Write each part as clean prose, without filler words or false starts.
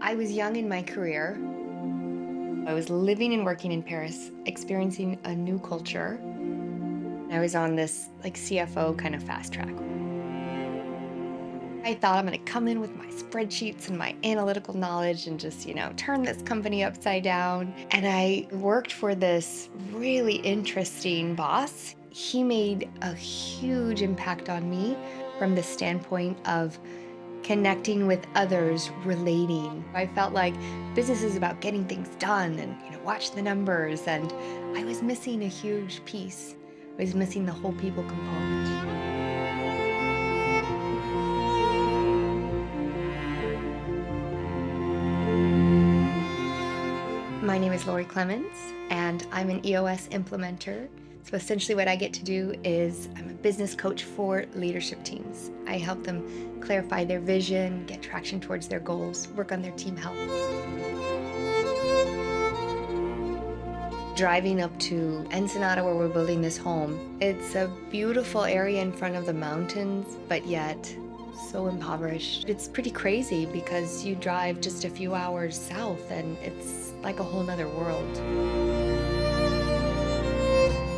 I was young in my career. I was living and working in Paris, experiencing a new culture. I was on this CFO kind of fast track. I thought I'm going to come in with my spreadsheets and my analytical knowledge and just, turn this company upside down. And I worked for this really interesting boss. He made a huge impact on me from the standpoint of connecting with others, relating. I felt like business is about getting things done and, watch the numbers. And I was missing a huge piece. I was missing the whole people component. My name is Lorie Clements, and I'm an EOS implementer. So essentially what I get to do is I'm a business coach for leadership teams. I help them clarify their vision, get traction towards their goals, work on their team health. Driving up to Ensenada where we're building this home, it's a beautiful area in front of the mountains, but yet so impoverished. It's pretty crazy because you drive just a few hours south and it's like a whole nother world.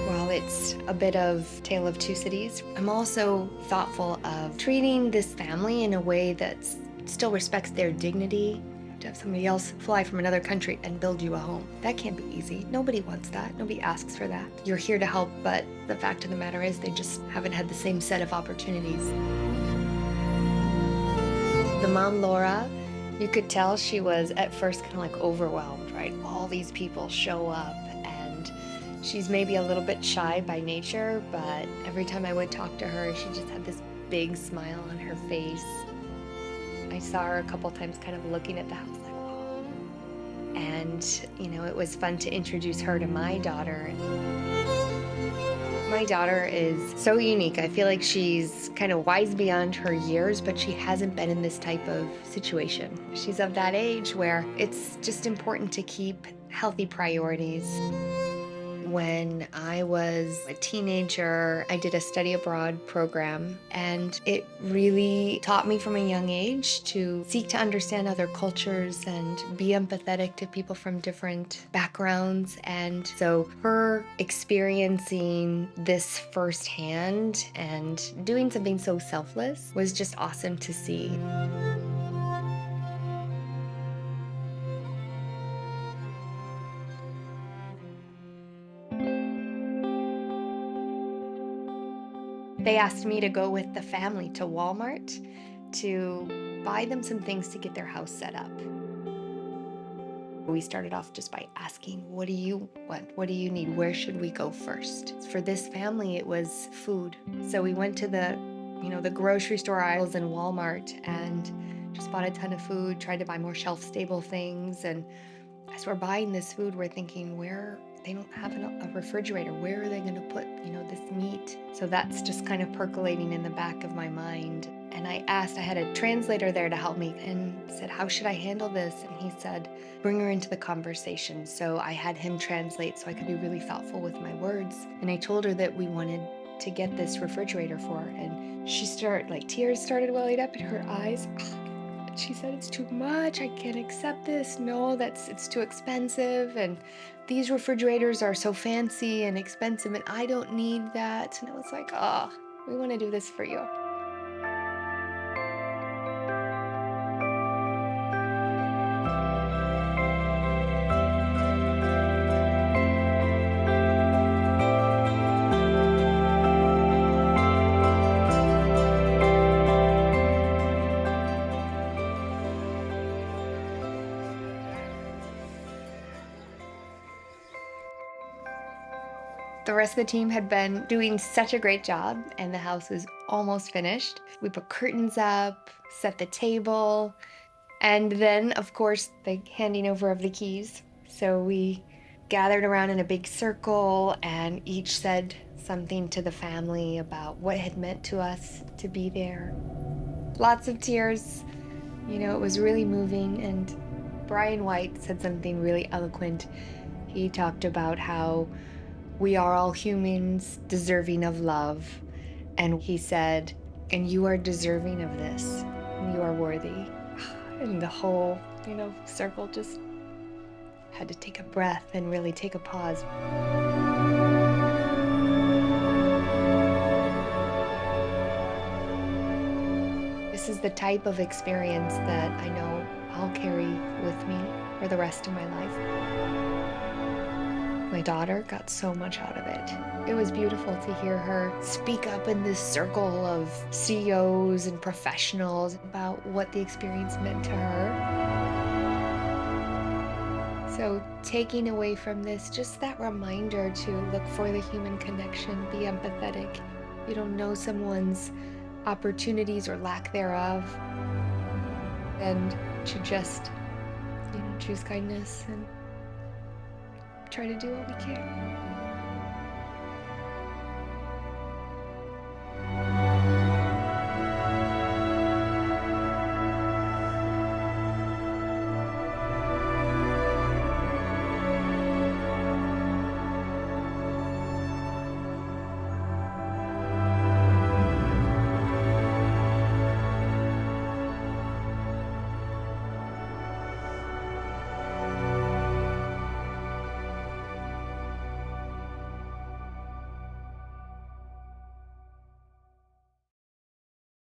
While it's a bit of tale of two cities, I'm also thoughtful of treating this family in a way that still respects their dignity. To have somebody else fly from another country and build you a home, that can't be easy. Nobody wants that. Nobody asks for that. You're here to help, but the fact of the matter is they just haven't had the same set of opportunities. The mom, Laura, you could tell she was at first kind of overwhelmed, right? All these people show up and she's maybe a little bit shy by nature, but every time I would talk to her, she just had this big smile on her face. I saw her a couple times kind of looking at the house like, wow. And, it was fun to introduce her to my daughter. My daughter is so unique. I feel like she's kind of wise beyond her years, but she hasn't been in this type of situation. She's of that age where it's just important to keep healthy priorities. When I was a teenager, I did a study abroad program, and it really taught me from a young age to seek to understand other cultures and be empathetic to people from different backgrounds. And so her experiencing this firsthand and doing something so selfless was just awesome to see. They asked me to go with the family to Walmart to buy them some things to get their house set up. We started off just by asking, what do you want? What do you need? Where should we go first? For this family, it was food. So we went to the grocery store aisles in Walmart and just bought a ton of food, tried to buy more shelf-stable things. And as we're buying this food, we're thinking, they don't have a refrigerator. Where are they going to put, this meat? So that's just kind of percolating in the back of my mind. And I had a translator there to help me and said, how should I handle this? And he said, bring her into the conversation. So I had him translate so I could be really thoughtful with my words. And I told her that we wanted to get this refrigerator for her. And tears started welling up in her eyes. She said, it's too much. I can't accept this. No, it's too expensive. And these refrigerators are so fancy and expensive, and I don't need that. And I was like, we want to do this for you. The rest of the team had been doing such a great job, and the house was almost finished. We put curtains up, set the table, and then, of course, the handing over of the keys. So we gathered around in a big circle and each said something to the family about what it had meant to us to be there. Lots of tears. It was really moving, and Brian White said something really eloquent. He talked about how we are all humans deserving of love. And he said, and you are deserving of this. You are worthy. And the whole, circle just had to take a breath and really take a pause. This is the type of experience that I know I'll carry with me for the rest of my life. My daughter got so much out of it. It was beautiful to hear her speak up in this circle of CEOs and professionals about what the experience meant to her. So taking away from this, just that reminder to look for the human connection, be empathetic. You don't know someone's opportunities or lack thereof, and to just, choose kindness and try to do what we can.